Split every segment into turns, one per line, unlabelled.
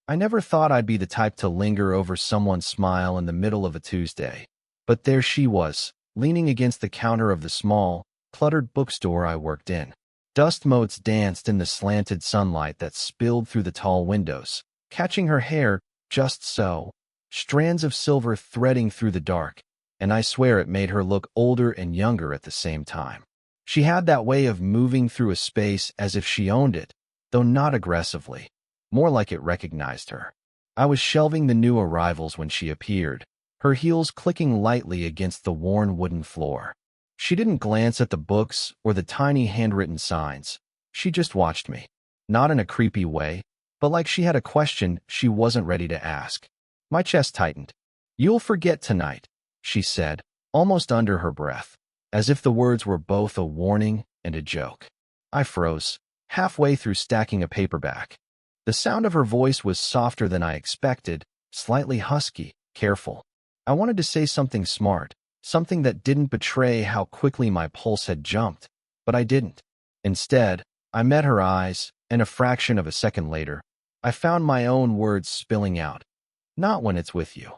I never thought I'd be the type to linger over someone's smile in the middle of a Tuesday. But there she was, leaning against the counter of the small, cluttered bookstore I worked in. Dust motes danced in the slanted sunlight that spilled through the tall windows, catching her hair just so, strands of silver threading through the dark, and I swear it made her look older and younger at the same time. She had that way of moving through a space as if she owned it, though not aggressively, more like it recognized her. I was shelving the new arrivals when she appeared, her heels clicking lightly against the worn wooden floor. She didn't glance at the books or the tiny handwritten signs. She just watched me, not in a creepy way, but like she had a question she wasn't ready to ask. My chest tightened. "You'll forget tonight," she said, almost under her breath, as if the words were both a warning and a joke. I froze, halfway through stacking a paperback. The sound of her voice was softer than I expected, slightly husky, careful. I wanted to say something smart, something that didn't betray how quickly my pulse had jumped, but I didn't. Instead, I met her eyes, and a fraction of a second later, I found my own words spilling out. "Not when it's with you."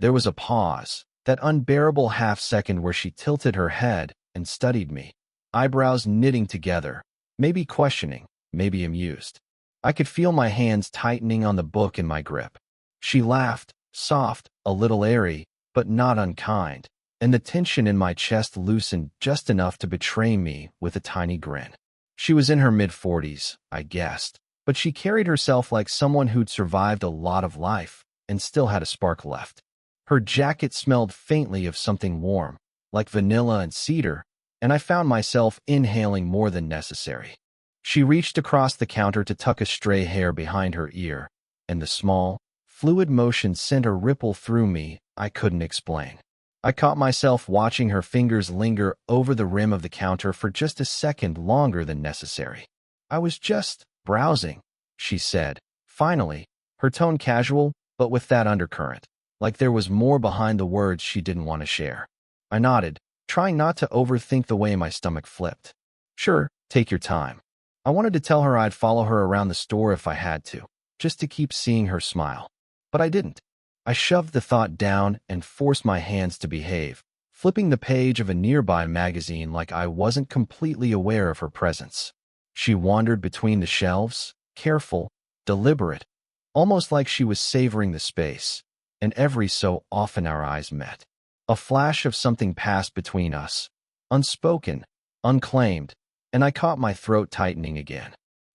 There was a pause, that unbearable half-second where she tilted her head and studied me, eyebrows knitting together, maybe questioning, maybe amused. I could feel my hands tightening on the book in my grip. She laughed, soft, a little airy, but not unkind, and the tension in my chest loosened just enough to betray me with a tiny grin. She was in her mid-40s, I guessed, but she carried herself like someone who'd survived a lot of life and still had a spark left. Her jacket smelled faintly of something warm, like vanilla and cedar, and I found myself inhaling more than necessary. She reached across the counter to tuck a stray hair behind her ear, and the small, fluid motion sent a ripple through me I couldn't explain. I caught myself watching her fingers linger over the rim of the counter for just a second longer than necessary. "I was just browsing," she said, finally, her tone casual, but with that undercurrent, like there was more behind the words she didn't want to share. I nodded, trying not to overthink the way my stomach flipped. "Sure, take your time." I wanted to tell her I'd follow her around the store if I had to, just to keep seeing her smile. But I didn't. I shoved the thought down and forced my hands to behave, flipping the page of a nearby magazine like I wasn't completely aware of her presence. She wandered between the shelves, careful, deliberate, almost like she was savoring the space, and every so often our eyes met. A flash of something passed between us, unspoken, unclaimed, and I caught my throat tightening again.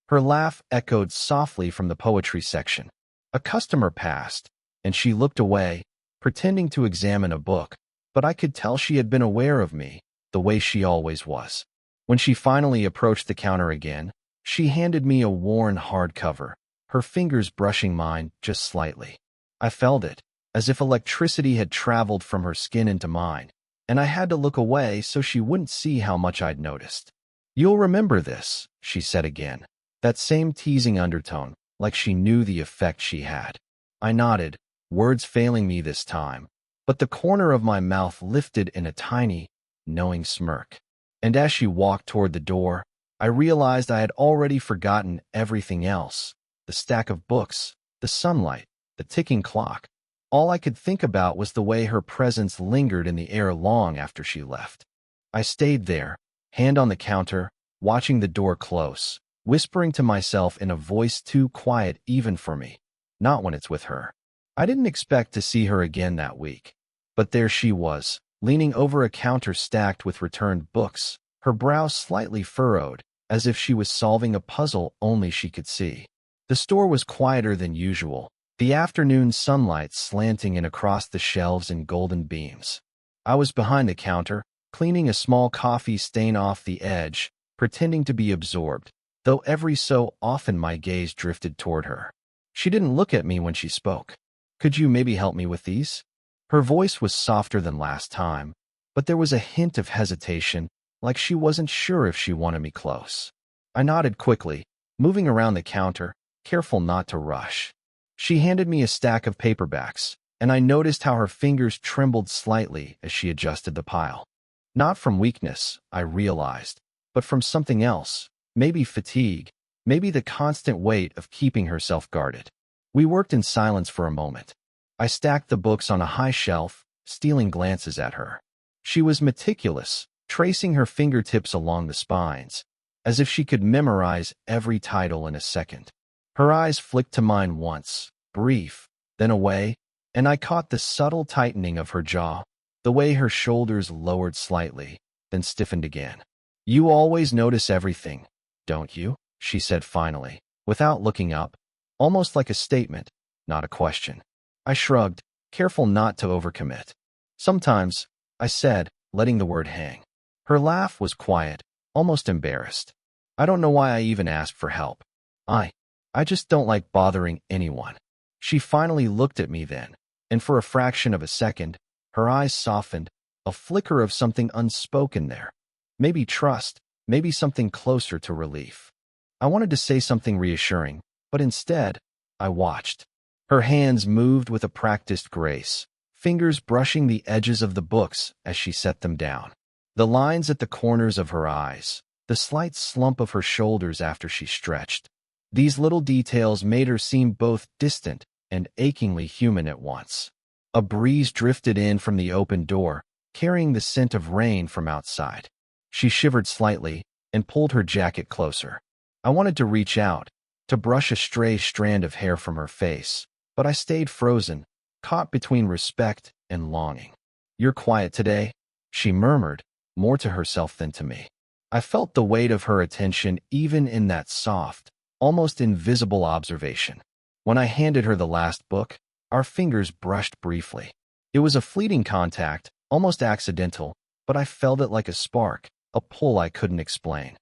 Her laugh echoed softly from the poetry section. A customer passed, and she looked away, pretending to examine a book, but I could tell she had been aware of me, the way she always was. When she finally approached the counter again, she handed me a worn hardcover, her fingers brushing mine just slightly. I felt it, as if electricity had traveled from her skin into mine, and I had to look away so she wouldn't see how much I'd noticed. "You'll remember this," she said again, that same teasing undertone, like she knew the effect she had. I nodded, words failing me this time, but the corner of my mouth lifted in a tiny, knowing smirk. And as she walked toward the door, I realized I had already forgotten everything else. The stack of books, the sunlight, the ticking clock. All I could think about was the way her presence lingered in the air long after she left. I stayed there, hand on the counter, watching the door close, whispering to myself in a voice too quiet even for me, "Not when it's with her." I didn't expect to see her again that week, but there she was, leaning over a counter stacked with returned books, her brow slightly furrowed, as if she was solving a puzzle only she could see. The store was quieter than usual, the afternoon sunlight slanting in across the shelves in golden beams. I was behind the counter, cleaning a small coffee stain off the edge, pretending to be absorbed, though every so often my gaze drifted toward her. She didn't look at me when she spoke. "Could you maybe help me with these?" Her voice was softer than last time, but there was a hint of hesitation, like she wasn't sure if she wanted me close. I nodded quickly, moving around the counter, careful not to rush. She handed me a stack of paperbacks, and I noticed how her fingers trembled slightly as she adjusted the pile. Not from weakness, I realized, but from something else, maybe fatigue, maybe the constant weight of keeping herself guarded. We worked in silence for a moment. I stacked the books on a high shelf, stealing glances at her. She was meticulous, tracing her fingertips along the spines, as if she could memorize every title in a second. Her eyes flicked to mine once, brief, then away, and I caught the subtle tightening of her jaw, the way her shoulders lowered slightly, then stiffened again. "You always notice everything, don't you?" she said finally, without looking up, almost like a statement, not a question. I shrugged, careful not to overcommit. "Sometimes," I said, letting the word hang. Her laugh was quiet, almost embarrassed. "I don't know why I even asked for help. I just don't like bothering anyone." She finally looked at me then, and for a fraction of a second, her eyes softened, a flicker of something unspoken there. Maybe trust, maybe something closer to relief. I wanted to say something reassuring, but instead, I watched. Her hands moved with a practiced grace, fingers brushing the edges of the books as she set them down. The lines at the corners of her eyes, the slight slump of her shoulders after she stretched. These little details made her seem both distant and achingly human at once. A breeze drifted in from the open door, carrying the scent of rain from outside. She shivered slightly and pulled her jacket closer. I wanted to reach out, to brush a stray strand of hair from her face, but I stayed frozen, caught between respect and longing. "You're quiet today," she murmured, more to herself than to me. I felt the weight of her attention even in that soft, almost invisible observation. When I handed her the last book, our fingers brushed briefly. It was a fleeting contact, almost accidental, but I felt it like a spark, a pull I couldn't explain.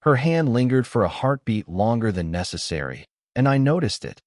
Her hand lingered for a heartbeat longer than necessary, and I noticed it.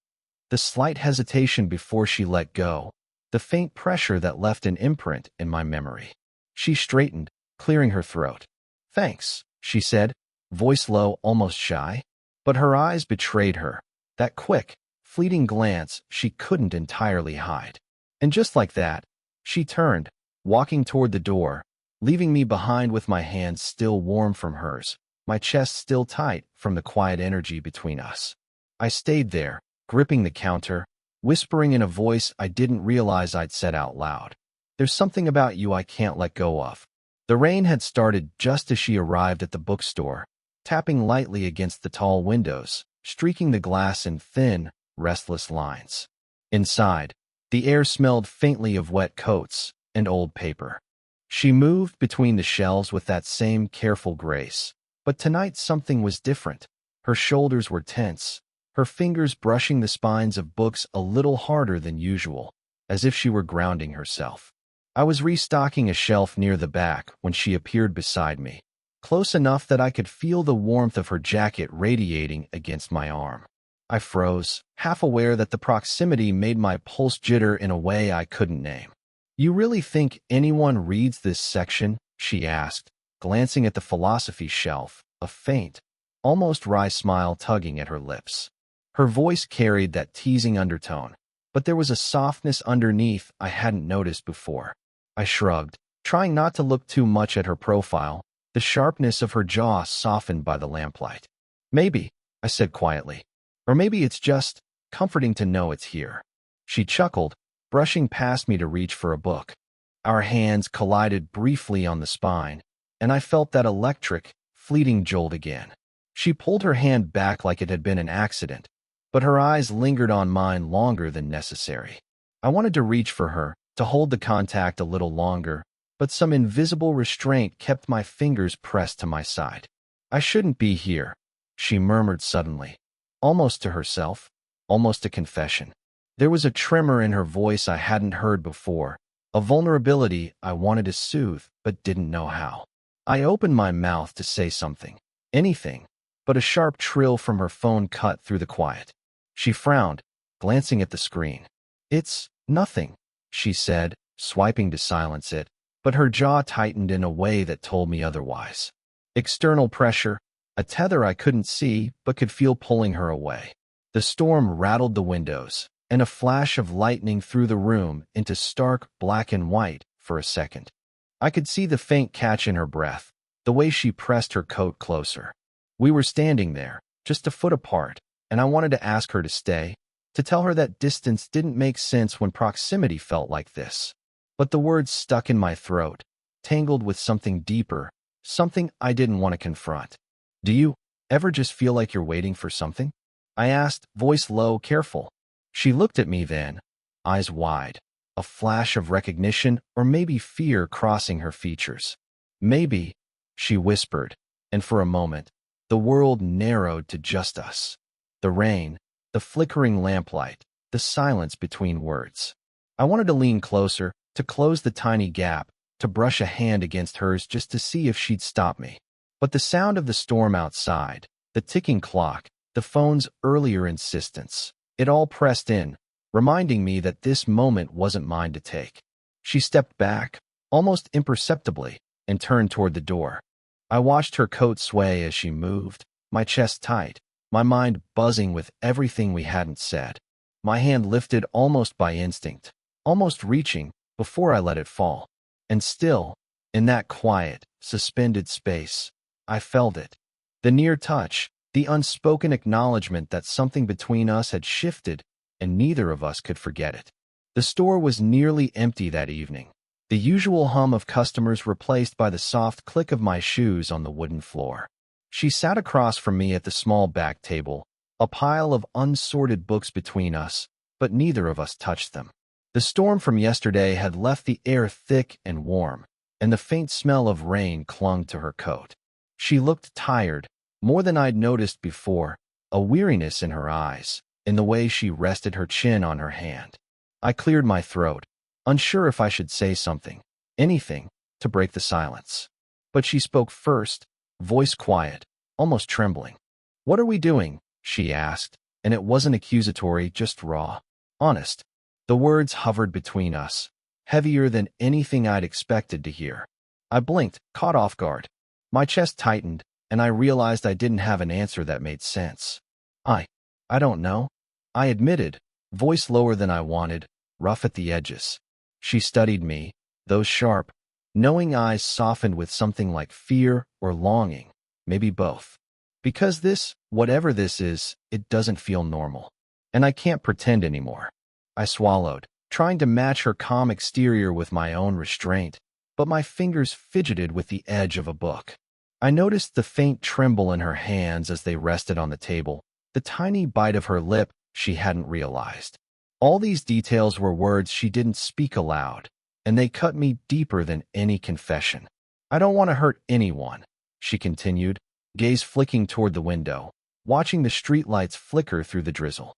The slight hesitation before she let go, the faint pressure that left an imprint in my memory. She straightened, clearing her throat. "Thanks," she said, voice low, almost shy. But her eyes betrayed her, that quick, fleeting glance she couldn't entirely hide. And just like that, she turned, walking toward the door, leaving me behind with my hands still warm from hers, my chest still tight from the quiet energy between us. I stayed there, gripping the counter, whispering in a voice I didn't realize I'd said out loud. "There's something about you I can't let go of." The rain had started just as she arrived at the bookstore, tapping lightly against the tall windows, streaking the glass in thin, restless lines. Inside, the air smelled faintly of wet coats and old paper. She moved between the shelves with that same careful grace, but tonight something was different. Her shoulders were tense, her fingers brushing the spines of books a little harder than usual, as if she were grounding herself. I was restocking a shelf near the back when she appeared beside me, close enough that I could feel the warmth of her jacket radiating against my arm. I froze, half aware that the proximity made my pulse jitter in a way I couldn't name. "You really think anyone reads this section?" she asked, glancing at the philosophy shelf, a faint, almost wry smile tugging at her lips. Her voice carried that teasing undertone, but there was a softness underneath I hadn't noticed before. I shrugged, trying not to look too much at her profile, the sharpness of her jaw softened by the lamplight. "Maybe," I said quietly. "Or maybe it's just comforting to know it's here." She chuckled, brushing past me to reach for a book. Our hands collided briefly on the spine, and I felt that electric, fleeting jolt again. She pulled her hand back like it had been an accident, but her eyes lingered on mine longer than necessary. I wanted to reach for her, to hold the contact a little longer, but some invisible restraint kept my fingers pressed to my side. "I shouldn't be here," she murmured suddenly, almost to herself, almost a confession. There was a tremor in her voice I hadn't heard before, a vulnerability I wanted to soothe but didn't know how. I opened my mouth to say something, anything, but a sharp trill from her phone cut through the quiet. She frowned, glancing at the screen. "It's nothing," she said, swiping to silence it, but her jaw tightened in a way that told me otherwise. External pressure, a tether I couldn't see but could feel pulling her away. The storm rattled the windows, and a flash of lightning threw the room into stark black and white for a second. I could see the faint catch in her breath, the way she pressed her coat closer. We were standing there, just a foot apart, and I wanted to ask her to stay, to tell her that distance didn't make sense when proximity felt like this. But the words stuck in my throat, tangled with something deeper, something I didn't want to confront. Do you ever just feel like you're waiting for something? I asked, voice low, careful. She looked at me then, eyes wide, a flash of recognition or maybe fear crossing her features. Maybe, she whispered, and for a moment, the world narrowed to just us. The rain, the flickering lamplight, the silence between words. I wanted to lean closer, to close the tiny gap, to brush a hand against hers just to see if she'd stop me. But the sound of the storm outside, the ticking clock, the phone's earlier insistence, it all pressed in, reminding me that this moment wasn't mine to take. She stepped back, almost imperceptibly, and turned toward the door. I watched her coat sway as she moved, my chest tight, my mind buzzing with everything we hadn't said. My hand lifted almost by instinct, almost reaching, before I let it fall. And still, in that quiet, suspended space, I felt it. The near touch, the unspoken acknowledgement that something between us had shifted, and neither of us could forget it. The store was nearly empty that evening, the usual hum of customers replaced by the soft click of my shoes on the wooden floor. She sat across from me at the small back table, a pile of unsorted books between us, but neither of us touched them. The storm from yesterday had left the air thick and warm, and the faint smell of rain clung to her coat. She looked tired, more than I'd noticed before, a weariness in her eyes, in the way she rested her chin on her hand. I cleared my throat, unsure if I should say something, anything, to break the silence. But she spoke first, voice quiet, almost trembling. "What are we doing?" she asked, and it wasn't accusatory, just raw, honest. The words hovered between us, heavier than anything I'd expected to hear. I blinked, caught off guard. My chest tightened, and I realized I didn't have an answer that made sense. I don't know," I admitted, voice lower than I wanted, rough at the edges. She studied me, those sharp, knowing eyes softened with something like fear or longing, maybe both. "Because this, whatever this is, it doesn't feel normal. And I can't pretend anymore." I swallowed, trying to match her calm exterior with my own restraint, but my fingers fidgeted with the edge of a book. I noticed the faint tremble in her hands as they rested on the table, the tiny bite of her lip she hadn't realized. All these details were words she didn't speak aloud, and they cut me deeper than any confession. "I don't want to hurt anyone," she continued, gaze flicking toward the window, watching the streetlights flicker through the drizzle.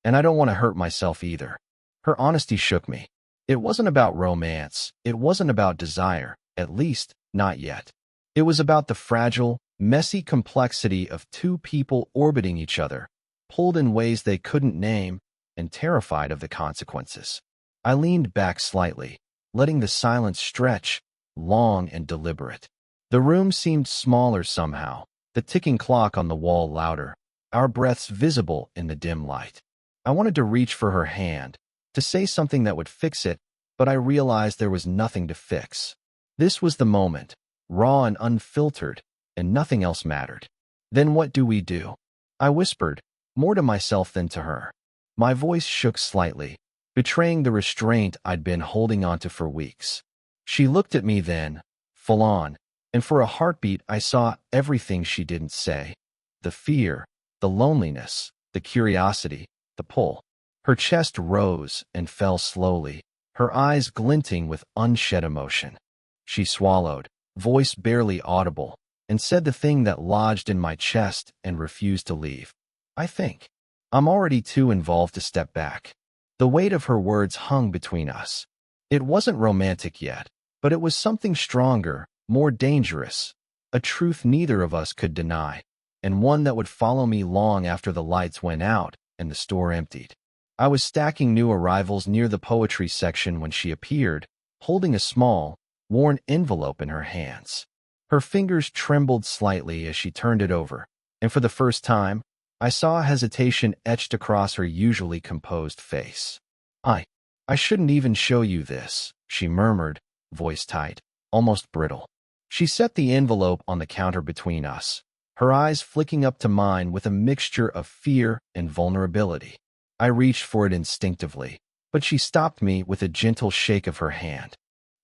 "And I don't want to hurt myself either." Her honesty shook me. It wasn't about romance. It wasn't about desire, at least, not yet. It was about the fragile, messy complexity of two people orbiting each other, pulled in ways they couldn't name, and terrified of the consequences. I leaned back slightly, letting the silence stretch, long and deliberate. The room seemed smaller somehow, the ticking clock on the wall louder, our breaths visible in the dim light. I wanted to reach for her hand, to say something that would fix it, but I realized there was nothing to fix. This was the moment, raw and unfiltered, and nothing else mattered. "Then what do we do?" I whispered, more to myself than to her. My voice shook slightly, betraying the restraint I'd been holding onto for weeks. She looked at me then, full on, and for a heartbeat I saw everything she didn't say. The fear, the loneliness, the curiosity, the pull. Her chest rose and fell slowly, her eyes glinting with unshed emotion. She swallowed, voice barely audible, and said the thing that lodged in my chest and refused to leave. "I think I'm already too involved to step back." The weight of her words hung between us. It wasn't romantic yet, but it was something stronger, more dangerous, a truth neither of us could deny, and one that would follow me long after the lights went out and the store emptied. I was stacking new arrivals near the poetry section when she appeared, holding a small, worn envelope in her hands. Her fingers trembled slightly as she turned it over, and for the first time, I saw hesitation etched across her usually composed face. I shouldn't even show you this," she murmured, voice tight, almost brittle. She set the envelope on the counter between us, her eyes flicking up to mine with a mixture of fear and vulnerability. I reached for it instinctively, but she stopped me with a gentle shake of her hand.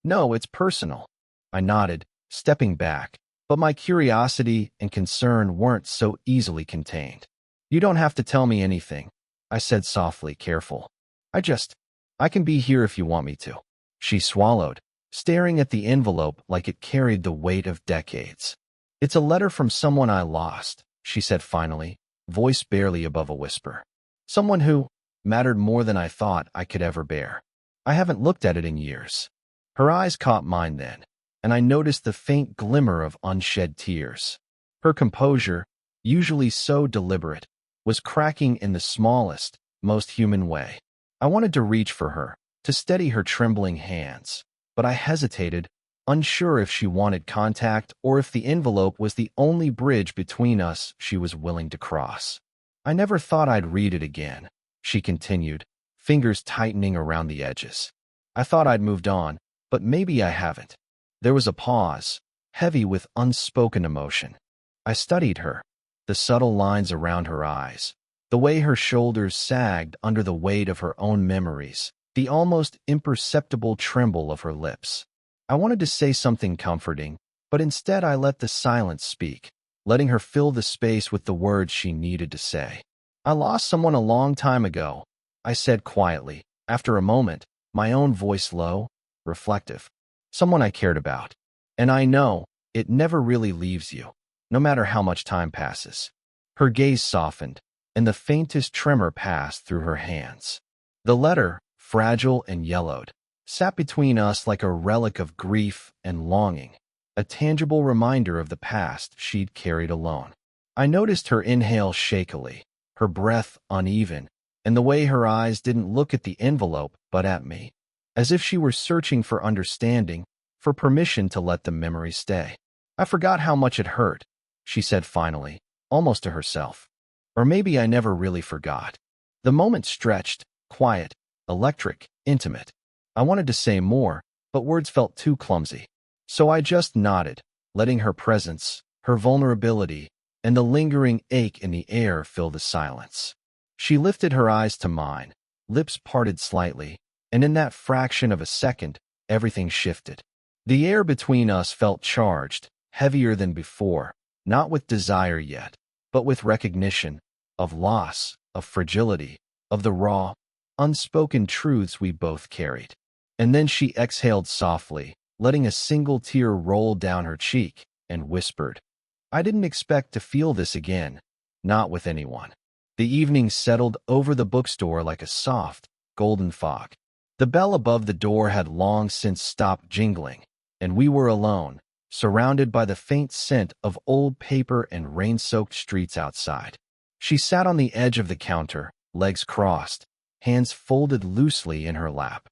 No, it's personal. I nodded, stepping back, but my curiosity and concern weren't so easily contained. You don't have to tell me anything, I said softly, careful. I can be here if you want me to. She swallowed, staring at the envelope like it carried the weight of decades. It's a letter from someone I lost, she said finally, voice barely above a whisper. Someone who mattered more than I thought I could ever bear. I haven't looked at it in years. Her eyes caught mine then, and I noticed the faint glimmer of unshed tears. Her composure, usually so deliberate, was cracking in the smallest, most human way. I wanted to reach for her, to steady her trembling hands, but I hesitated, unsure if she wanted contact or if the envelope was the only bridge between us she was willing to cross. I never thought I'd read it again, she continued, fingers tightening around the edges. I thought I'd moved on, but maybe I haven't. There was a pause, heavy with unspoken emotion. I studied her, the subtle lines around her eyes, the way her shoulders sagged under the weight of her own memories, the almost imperceptible tremble of her lips. I wanted to say something comforting, but instead I let the silence speak, letting her fill the space with the words she needed to say. I lost someone a long time ago, I said quietly, after a moment, my own voice low, reflective. Someone I cared about. And I know it never really leaves you, no matter how much time passes. Her gaze softened, and the faintest tremor passed through her hands. The letter, fragile and yellowed, sat between us like a relic of grief and longing, a tangible reminder of the past she'd carried alone. I noticed her inhale shakily, her breath uneven, and the way her eyes didn't look at the envelope but at me, as if she were searching for understanding, for permission to let the memory stay. I forgot how much it hurt, she said finally, almost to herself. Or maybe I never really forgot. The moment stretched, quiet, electric, intimate. I wanted to say more, but words felt too clumsy. So I just nodded, letting her presence, her vulnerability, and the lingering ache in the air fill the silence. She lifted her eyes to mine, lips parted slightly, and in that fraction of a second, everything shifted. The air between us felt charged, heavier than before, not with desire yet, but with recognition, of loss, of fragility, of the raw, unspoken truths we both carried. And then she exhaled softly, letting a single tear roll down her cheek, and whispered, I didn't expect to feel this again, not with anyone. The evening settled over the bookstore like a soft, golden fog. The bell above the door had long since stopped jingling, and we were alone, surrounded by the faint scent of old paper and rain-soaked streets outside. She sat on the edge of the counter, legs crossed, hands folded loosely in her lap.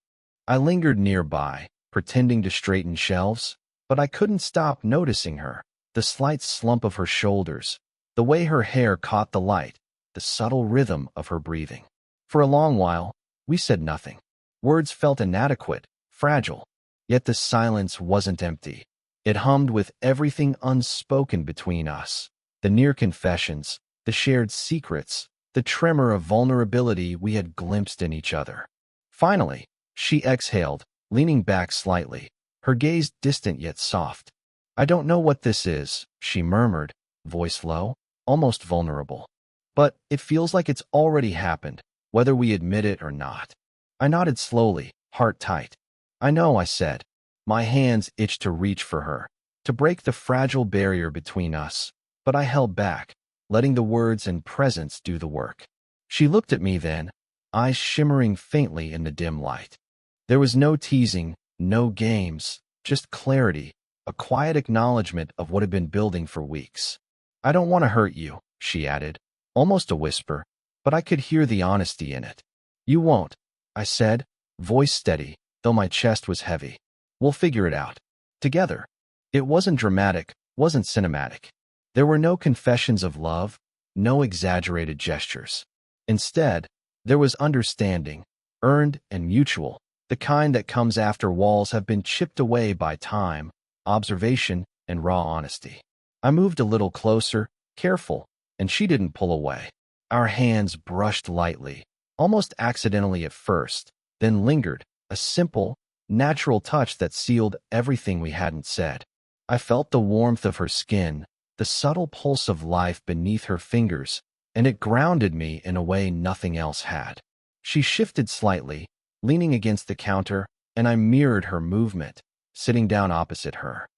I lingered nearby, pretending to straighten shelves, but I couldn't stop noticing her, the slight slump of her shoulders, the way her hair caught the light, the subtle rhythm of her breathing. For a long while, we said nothing. Words felt inadequate, fragile, yet the silence wasn't empty. It hummed with everything unspoken between us, the near confessions, the shared secrets, the tremor of vulnerability we had glimpsed in each other. Finally, she exhaled, leaning back slightly, her gaze distant yet soft. I don't know what this is, she murmured, voice low, almost vulnerable. But it feels like it's already happened, whether we admit it or not. I nodded slowly, heart tight. I know, I said. My hands itched to reach for her, to break the fragile barrier between us, but I held back, letting the words and presence do the work. She looked at me then, eyes shimmering faintly in the dim light. There was no teasing, no games, just clarity, a quiet acknowledgement of what had been building for weeks. I don't want to hurt you, she added, almost a whisper, but I could hear the honesty in it. You won't, I said, voice steady, though my chest was heavy. We'll figure it out. Together. It wasn't dramatic, wasn't cinematic. There were no confessions of love, no exaggerated gestures. Instead, there was understanding, earned and mutual, the kind that comes after walls have been chipped away by time, observation, and raw honesty. I moved a little closer, careful, and she didn't pull away. Our hands brushed lightly, almost accidentally at first, then lingered, a simple, natural touch that sealed everything we hadn't said. I felt the warmth of her skin, the subtle pulse of life beneath her fingers, and it grounded me in a way nothing else had. She shifted slightly, leaning against the counter, and I mirrored her movement, sitting down opposite her.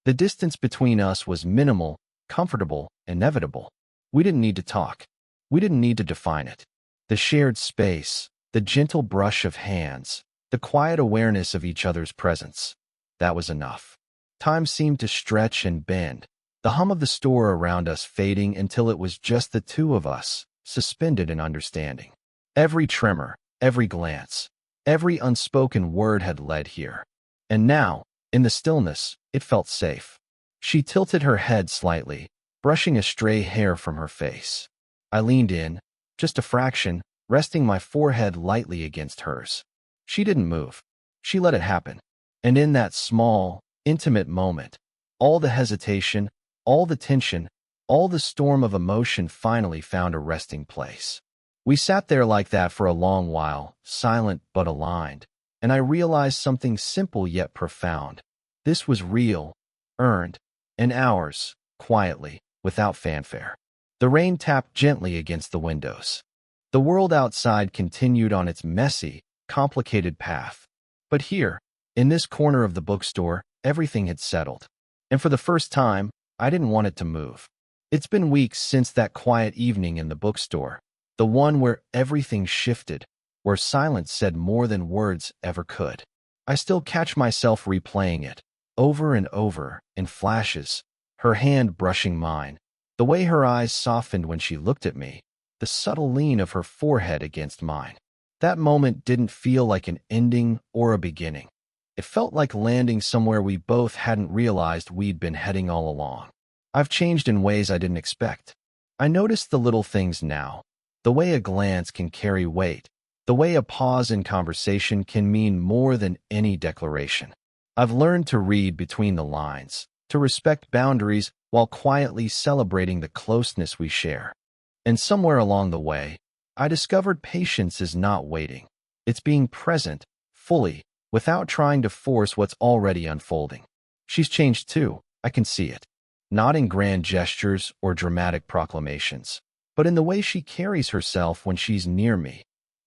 The distance between us was minimal, comfortable, inevitable. We didn't need to talk. We didn't need to define it. The shared space, the gentle brush of hands, the quiet awareness of each other's presence. That was enough. Time seemed to stretch and bend, the hum of the store around us fading until it was just the two of us, suspended in understanding. Every tremor, every glance, every unspoken word had led here. And now, in the stillness, it felt safe. She tilted her head slightly, brushing a stray hair from her face. I leaned in, just a fraction, resting my forehead lightly against hers. She didn't move. She let it happen. And in that small, intimate moment, all the hesitation, all the tension, all the storm of emotion finally found a resting place. We sat there like that for a long while, silent but aligned, and I realized something simple yet profound. This was real, earned, and ours, quietly, without fanfare. The rain tapped gently against the windows. The world outside continued on its messy, complicated path. But here, in this corner of the bookstore, everything had settled. And for the first time, I didn't want it to move. It's been weeks since that quiet evening in the bookstore, the one where everything shifted, where silence said more than words ever could. I still catch myself replaying it, over and over, in flashes, her hand brushing mine, the way her eyes softened when she looked at me, the subtle lean of her forehead against mine. That moment didn't feel like an ending or a beginning. It felt like landing somewhere we both hadn't realized we'd been heading all along. I've changed in ways I didn't expect. I notice the little things now, the way a glance can carry weight, the way a pause in conversation can mean more than any declaration. I've learned to read between the lines, to respect boundaries while quietly celebrating the closeness we share. And somewhere along the way, I discovered patience is not waiting. It's being present, fully, without trying to force what's already unfolding. She's changed too, I can see it. Not in grand gestures or dramatic proclamations, but in the way she carries herself when she's near me.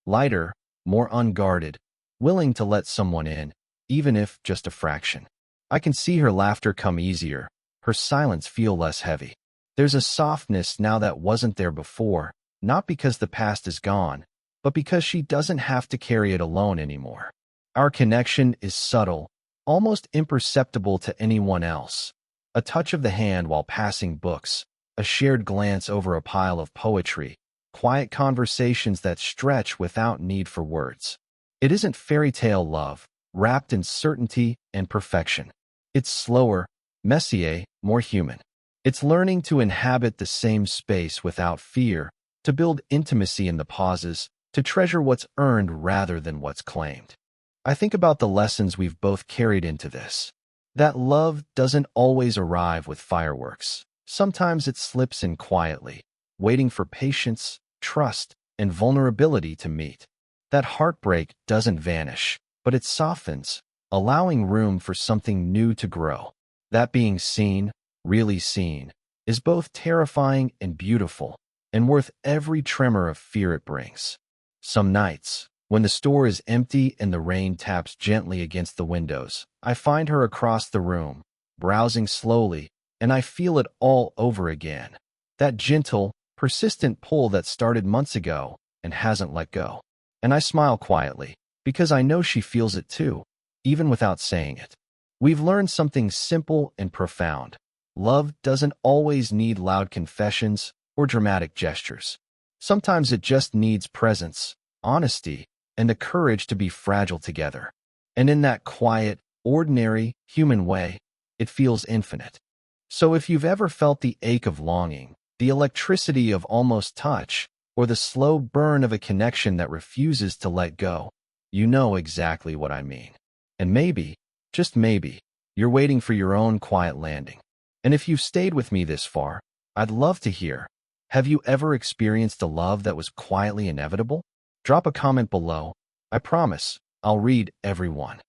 Lighter, more unguarded, willing to let someone in, even if just a fraction. I can see her laughter come easier, her silence feel less heavy. There's a softness now that wasn't there before, not because the past is gone, but because she doesn't have to carry it alone anymore. Our connection is subtle, almost imperceptible to anyone else. A touch of the hand while passing books, a shared glance over a pile of poetry, quiet conversations that stretch without need for words. It isn't fairy tale love, wrapped in certainty and perfection. It's slower, messier, more human. It's learning to inhabit the same space without fear, to build intimacy in the pauses, to treasure what's earned rather than what's claimed. I think about the lessons we've both carried into this. That love doesn't always arrive with fireworks. Sometimes it slips in quietly, waiting for patience, trust, and vulnerability to meet. That heartbreak doesn't vanish, but it softens, allowing room for something new to grow. That being seen, really seen, is both terrifying and beautiful, and worth every tremor of fear it brings. Some nights, when the store is empty and the rain taps gently against the windows, I find her across the room, browsing slowly, and I feel it all over again. That gentle, persistent pull that started months ago and hasn't let go. And I smile quietly, because I know she feels it too, even without saying it. We've learned something simple and profound. Love doesn't always need loud confessions or dramatic gestures. Sometimes it just needs presence, honesty, and the courage to be fragile together. And in that quiet, ordinary, human way, it feels infinite. So if you've ever felt the ache of longing, the electricity of almost touch, or the slow burn of a connection that refuses to let go, you know exactly what I mean. And maybe, just maybe, you're waiting for your own quiet landing. And if you've stayed with me this far, I'd love to hear, have you ever experienced a love that was quietly inevitable? Drop a comment below. I promise, I'll read everyone.